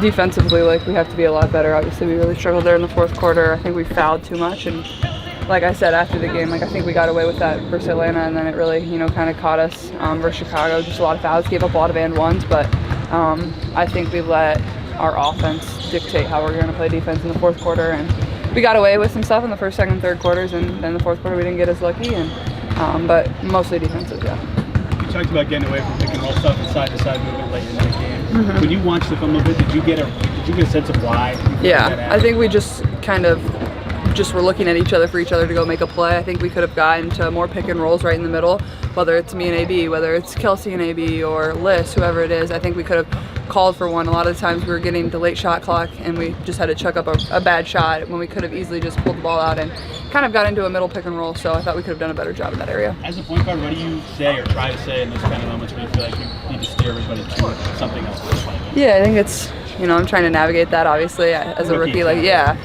defensively, like, we have to be a lot better. Obviously, we really struggled there in the fourth quarter. I think we fouled too much, and like I said after the game, like, I think we got away with that versus Atlanta, and then it really, kind of caught us versus Chicago. Just a lot of fouls, gave up a lot of and ones, but I think we let our offense dictate how we're going to play defense in the fourth quarter, and we got away with some stuff in the first, second, third quarters, and then the fourth quarter we didn't get as lucky, and but mostly defensive, yeah. You talked about getting away from pick and roll stuff and side-to-side movement late in the game. When you watched the film a bit, did you get a sense of why? Yeah, I think we just kind of were looking at each other for each other to go make a play. I think we could have gotten to more pick and rolls right in the middle, whether it's me and AB, whether it's Kelsey and AB, or Liz, whoever it is. I think we could have called for one. A lot of the times we were getting the late shot clock, and we just had to chuck up a bad shot when we could have easily just pulled the ball out and kind of got into a middle pick and roll. So I thought we could have done a better job in that area. As a point guard, what do you say or try to say in those kind of moments where you feel like you need to steer everybody to something else? Yeah, I think it's, I'm trying to navigate that, obviously, as a rookie. Like, yeah.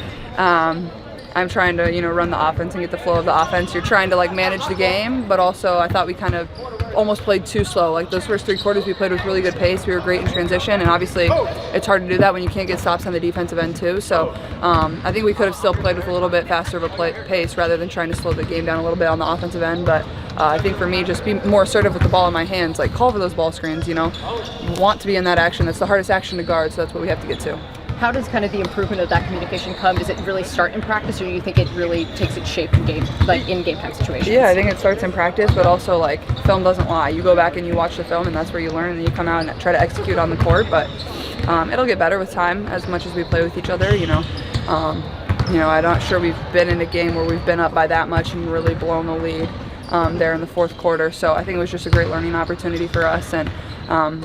I'm trying to, run the offense and get the flow of the offense. You're trying to, manage the game, but also I thought we kind of almost played too slow. Like, those first three quarters we played with really good pace. We were great in transition, and obviously it's hard to do that when you can't get stops on the defensive end too. So I think we could have still played with a little bit faster of a pace rather than trying to slow the game down a little bit on the offensive end. But I think for me, just be more assertive with the ball in my hands, like call for those ball screens, want to be in that action. It's the hardest action to guard, so that's what we have to get to. How does kind of the improvement of that communication come? Does it really start in practice, or do you think it really takes its shape in game time situations? Yeah, I think it starts in practice, but also film doesn't lie. You go back and you watch the film, and that's where you learn, and then you come out and try to execute on the court. But it'll get better with time as much as we play with each other. I'm not sure we've been in a game where we've been up by that much and really blown the lead there in the fourth quarter. So I think it was just a great learning opportunity for us. And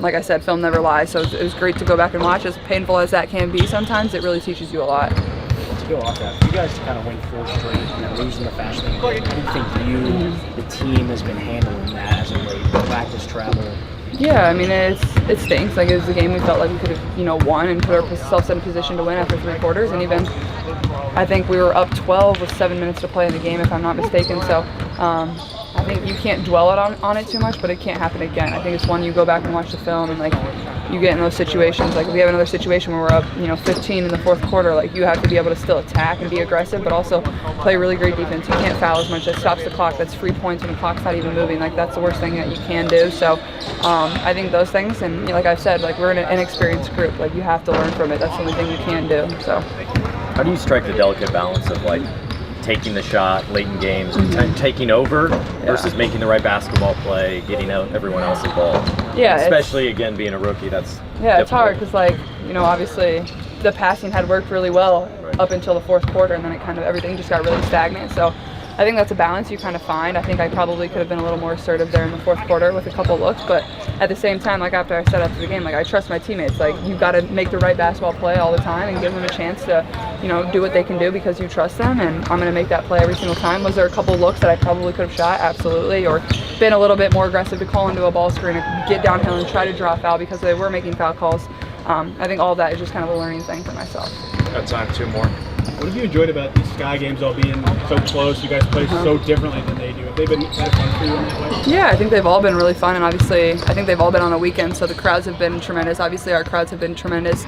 like I said, film never lies, so it was great to go back and watch. As painful as that can be sometimes, it really teaches you a lot. To go off that, you guys kind of went full straight and then losing the fast game. How do you think the team has been handling that as a way to practice travel? Yeah, I mean, it stinks. Like, it was a game we felt like we could have, won and put ourselves in a position to win after three quarters. And even, I think we were up 12 with 7 minutes to play in the game, if I'm not mistaken. So I think you can't dwell on it too much, but it can't happen again. I think it's one you go back and watch the film, and you get in those situations. Like, if we have another situation where we're up 15 in the fourth quarter, you have to be able to still attack and be aggressive, but also play really great defense. You can't foul as much. That stops the clock. That's free points when the clock's not even moving. That's the worst thing that you can do. So I think those things, and like I've said, we're an inexperienced group. You have to learn from it. That's the only thing you can do. So how do you strike the delicate balance of taking the shot late in games and taking over versus making the right basketball play, getting everyone else involved? Yeah, especially again being a rookie, that's difficult. It's hard because obviously the passing had worked really well up until the fourth quarter, and then it kind of everything just got really stagnant. So I think that's a balance you kind of find. I think I probably could have been a little more assertive there in the fourth quarter with a couple of looks, but at the same time, after I said after the game, I trust my teammates. You've got to make the right basketball play all the time and give them a chance to, do what they can do because you trust them, and I'm going to make that play every single time. Was there a couple of looks that I probably could have shot? Absolutely. Or been a little bit more aggressive to call into a ball screen or get downhill and try to draw a foul because they were making foul calls. I think all of that is just kind of a learning thing for myself. Got time, two more. What have you enjoyed about these Sky games all being so close? You guys play so differently than they do. Have they been kind of fun for you in that way? Yeah, I think they've all been really fun, and obviously I think they've all been on the weekend, so the crowds have been tremendous. Obviously our crowds have been tremendous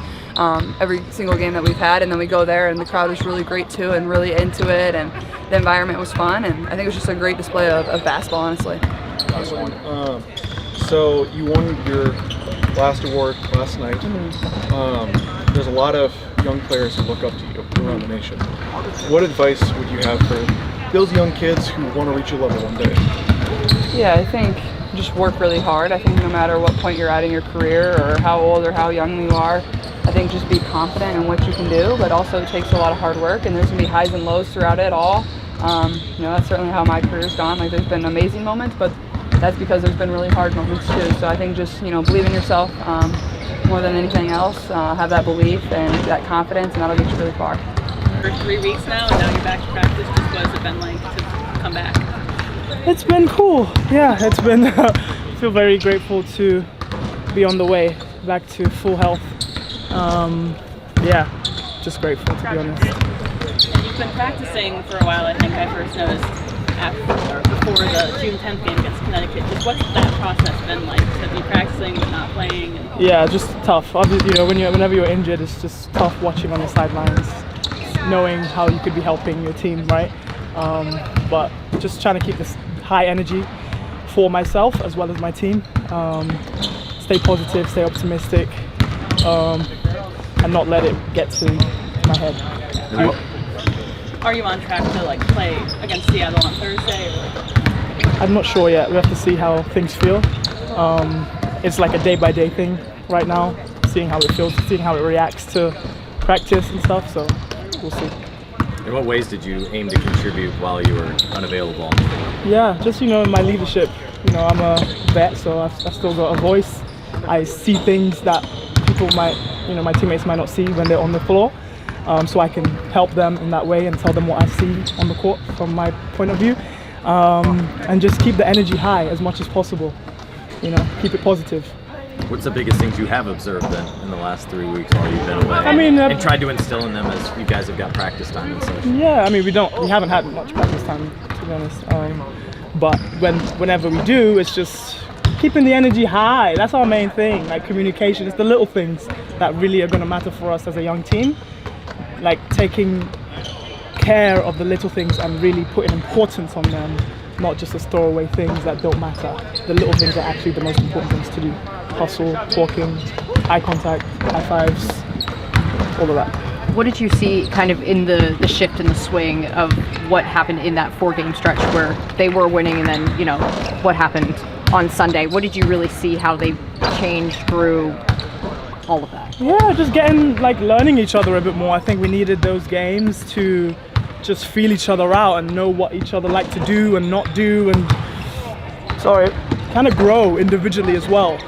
every single game that we've had, and then we go there and the crowd was really great too and really into it, and the environment was fun, and I think it was just a great display of basketball, honestly. Last one. So you won your last award last night. There's a lot of young players who look up to you around the nation. What advice would you have for those young kids who want to reach your level one day? Yeah, I think just work really hard. I think no matter what point you're at in your career or how old or how young you are, I think just be confident in what you can do, but also it takes a lot of hard work, and there's going to be highs and lows throughout it all. That's certainly how my career's gone. There's been amazing moments, but that's because there's been really hard moments too. So I think just, believe in yourself more than anything else. Have that belief and that confidence, and that'll get you really far. For 3 weeks now, and now you're back to practice. Just what has it been like to come back? It's been cool. Yeah, it's been. I feel very grateful to be on the way back to full health. Just grateful, to be honest. And you've been practicing for a while. I think I first noticed before the June 10th game against Connecticut. Just what's that process been like to be practicing but not playing? Yeah, just tough. Obviously, whenever you're injured, it's just tough watching on the sidelines, knowing how you could be helping your team, right? But just trying to keep this high energy for myself as well as my team. Stay positive, stay optimistic, and not let it get to my head. Are you on track to like play against Seattle on Thursday? I'm not sure yet. We have to see how things feel. It's like a day-by-day thing right now, seeing how it feels, seeing how it reacts to practice and stuff, so we'll see. In what ways did you aim to contribute while you were unavailable? Yeah, just, in my leadership. I'm a vet, so I've still got a voice. I see things that people might, my teammates might not see when they're on the floor. So I can help them in that way and tell them what I see on the court from my point of view. And just keep the energy high as much as possible. Keep it positive. What's the biggest things you have observed then in the last 3 weeks while you've been away? And tried to instill in them as you guys have got practice time and such. Yeah, we haven't had much practice time, to be honest. But whenever we do, it's just keeping the energy high. That's our main thing, like communication. It's the little things that really are going to matter for us as a young team. Like taking care of the little things and really putting importance on them, not just the throwaway things that don't matter. The little things are actually the most important things to do. Hustle, talking, eye contact, high fives, all of that. What did you see kind of in the shift in the swing of what happened in that 4-game stretch where they were winning and then, what happened on Sunday? What did you really see how they changed through all of that? Yeah, just learning each other a bit more. I think we needed those games to just feel each other out and know what each other like to do and not do, and kind of grow individually as well.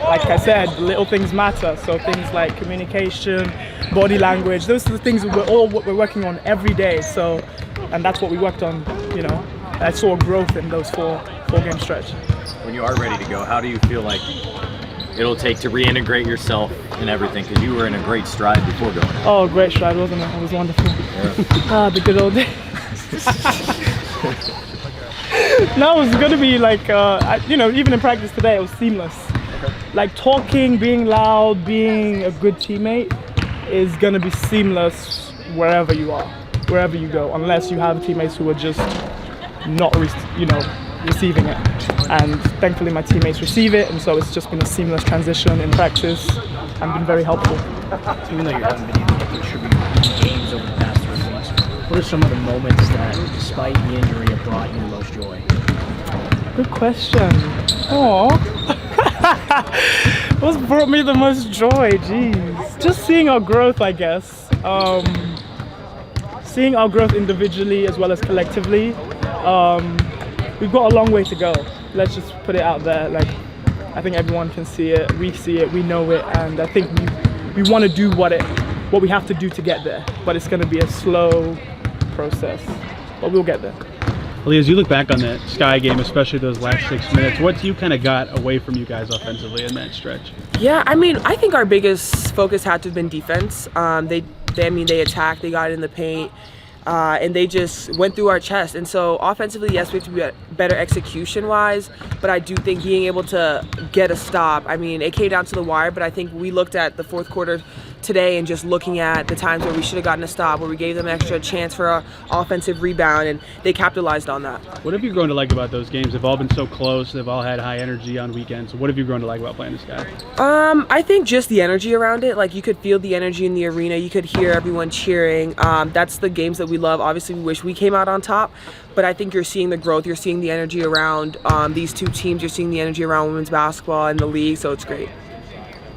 Like I said, little things matter. So things like communication, body language, those are the things we're working on every day. So, and that's what we worked on. I saw growth in those four-game stretch. When you are ready to go, how do you feel like it'll take to reintegrate yourself in everything? Because you were in a great stride before going out. Oh, great stride, wasn't it? It was wonderful. Yeah. The good old days. No, it was going to be like, even in practice today, it was seamless. Like talking, being loud, being a good teammate is going to be seamless wherever you are, wherever you go, unless you have teammates who are just not, receiving it. And thankfully my teammates receive it, and so it's just been a seamless transition in practice and been very helpful. So even though you haven't been able to contribute in games over the past 3 weeks, what are some of the moments that, despite the injury, have brought you the most joy? Good question. What's brought me the most joy? Jeez. Just seeing our growth, I guess. Seeing our growth individually as well as collectively. We've got a long way to go. Let's just put it out there. Like, I think everyone can see it. We see it. We know it. And I think we want to do what we have to do to get there. But it's going to be a slow process. But we'll get there. Aliyah, as you look back on that Sky game, especially those last 6 minutes, what you kind of got away from you guys offensively in that stretch? Yeah, I think our biggest focus had to have been defense. They attacked, they got in the paint, and they just went through our chest. And so offensively, yes, we have to be better execution-wise, but I do think being able to get a stop, it came down to the wire, but I think we looked at the fourth quarter today and just looking at the times where we should have gotten a stop, where we gave them an extra chance for an offensive rebound, and they capitalized on that. What have you grown to like about those games? They've all been so close. They've all had high energy on weekends. So what have you grown to like about playing this guy? I think just the energy around it. Like, you could feel the energy in the arena. You could hear everyone cheering. That's the games that we love. Obviously, we wish we came out on top, but I think you're seeing the growth. You're seeing the energy around these two teams. You're seeing the energy around women's basketball and the league, so it's great.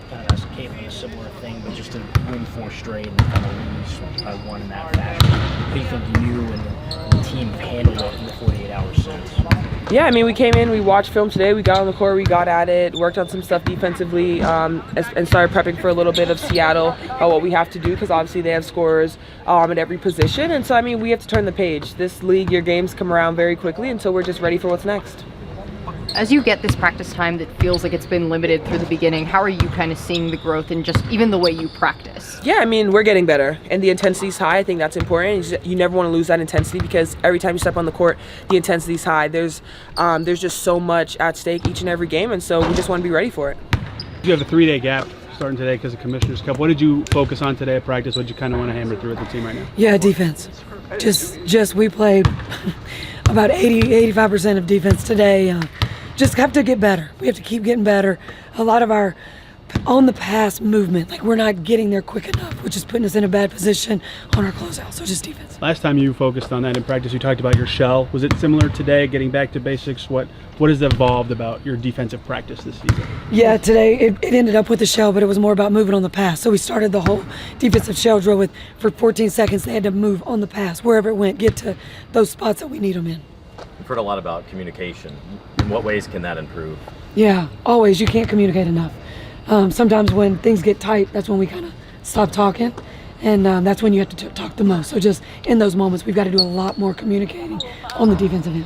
Kind of asked Caitlin a similar thing, but just to win 4 straight and kind of lose by 1 in that fashion. How do you think you and the team handled it in the 48 hours since? Yeah, we came in, we watched film today, we got on the court, we got at it, worked on some stuff defensively, and started prepping for a little bit of Seattle, what we have to do, because obviously they have scorers at every position. And so, we have to turn the page. This league, your games come around very quickly, and so we're just ready for what's next. As you get this practice time that feels like it's been limited through the beginning, how are you kind of seeing the growth in just even the way you practice? Yeah, I mean, we're getting better, and the intensity's high. I think that's important. You never want to lose that intensity because every time you step on the court, the intensity's high. There's just so much at stake each and every game, and so we just want to be ready for it. You have a 3-day gap starting today because of Commissioner's Cup. What did you focus on today at practice? What did you kind of want to hammer through with the team right now? Yeah, defense. Just we played about 85% of defense today. Just have to get better. We have to keep getting better. A lot of our on the pass movement, like we're not getting there quick enough, which is putting us in a bad position on our closeout. So just defense. Last time you focused on that in practice, you talked about your shell. Was it similar today, getting back to basics? What has evolved about your defensive practice this season? Yeah, today it ended up with the shell, but it was more about moving on the pass. So we started the whole defensive shell drill with, for 14 seconds, they had to move on the pass, wherever it went, get to those spots that we need them in. We've heard a lot about communication. In what ways can that improve? Yeah, always. You can't communicate enough. Sometimes when things get tight, that's when we kind of stop talking, and that's when you have to talk the most. So just in those moments, we've got to do a lot more communicating on the defensive end.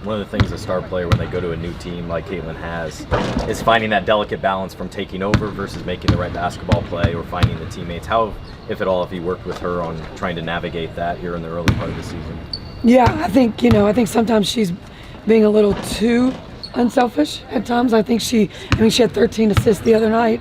One of the things a star player, when they go to a new team like Caitlin has, is finding that delicate balance from taking over versus making the right basketball play or finding the teammates. How, if at all, have you worked with her on trying to navigate that here in the early part of the season? Yeah, I think sometimes she's being a little too unselfish at times. I think she had 13 assists the other night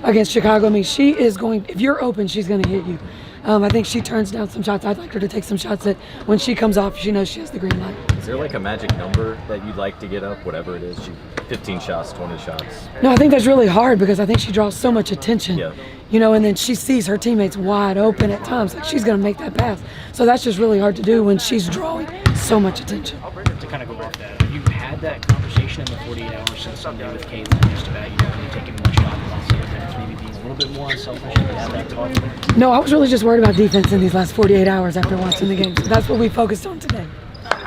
against Chicago. I mean, she is going, if you're open, she's going to hit you. I think she turns down some shots. I'd like her to take some shots that when she comes off, she knows she has the green light. Is there like a magic number that you'd like to get up, whatever it is? 15 shots, 20 shots? No, I think that's really hard because I think she draws so much attention. Yeah. And then she sees her teammates wide open at times. Like she's going to make that pass. So that's just really hard to do when she's drawing so much attention. To kind of go off that, have you had that conversation in the 48 hours since Sunday with Caitlin just about, really taking one shot and some minutes, maybe being a little bit more unselfish? Have you had that talk? No, I was really just worried about defense in these last 48 hours after watching the game. So that's what we focused on today.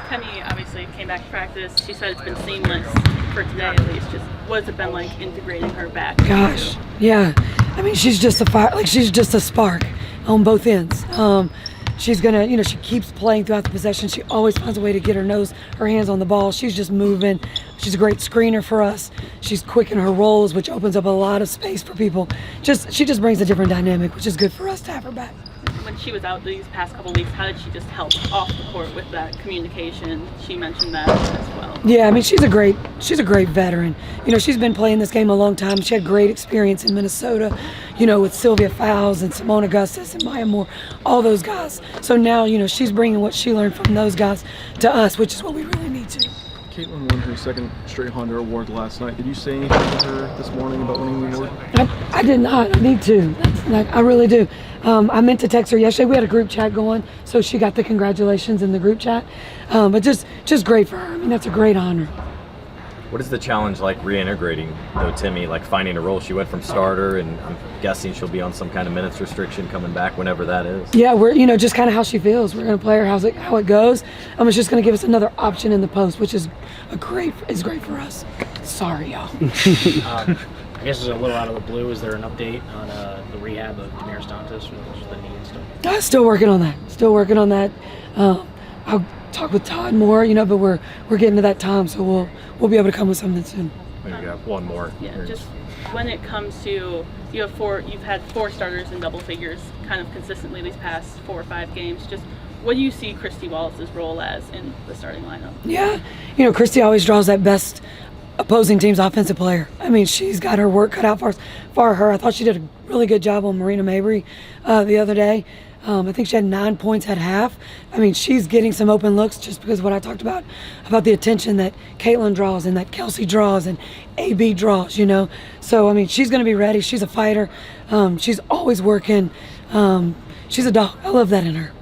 Temi obviously came back to practice. She said it's been seamless for today at least. Just what has it been like integrating her back? Gosh, yeah. I mean, she's just a fire. Like she's just a spark on both ends. She's gonna, she keeps playing throughout the possession. She always finds a way to get her hands on the ball. She's just moving. She's a great screener for us. She's quick in her rolls, which opens up a lot of space for people. She just brings a different dynamic, which is good for us to have her back. When she was out these past couple weeks, how did she just help off the court with that communication? She mentioned that as well. Yeah, I mean, she's a great veteran. She's been playing this game a long time. She had great experience in Minnesota, with Sylvia Fowles and Simone Augustus and Maya Moore, all those guys. So now, she's bringing what she learned from those guys to us, which is what we really need to. Caitlin won her second straight Honda Award last night. Did you say anything to her this morning about winning the award? I did not. I need to. I really do. I meant to text her yesterday. We had a group chat going, so she got the congratulations in the group chat. But just great for her. I mean, that's a great honor. What is the challenge like reintegrating, though, Temi, like finding a role? She went from starter, and I'm guessing she'll be on some kind of minutes restriction coming back whenever that is. Yeah, we're, just kind of how she feels. We're going to play her how it goes. It's just going to give us another option in the post, which is great for us. Sorry, y'all. I guess it's a little out of the blue. Is there an update on the rehab of Damaris Dantas with the knee and stuff? Still working on that. I'll talk with Todd more, but we're getting to that time, so we'll be able to come with something soon. You got one more. Yeah, just when it comes to you've had 4 starters in double figures kind of consistently these past 4 or 5 games. Just what do you see Christie Wallace's role as in the starting lineup? Yeah, Christie always draws that best opposing team's offensive player. I mean, she's got her work cut out for her. I thought she did a really good job on Marina Mabry the other day. I think she had 9 points at half. I mean, she's getting some open looks just because of what I talked about the attention that Caitlin draws and that Kelsey draws and AB draws, So, I mean, she's going to be ready. She's a fighter. She's always working. She's a dog. I love that in her.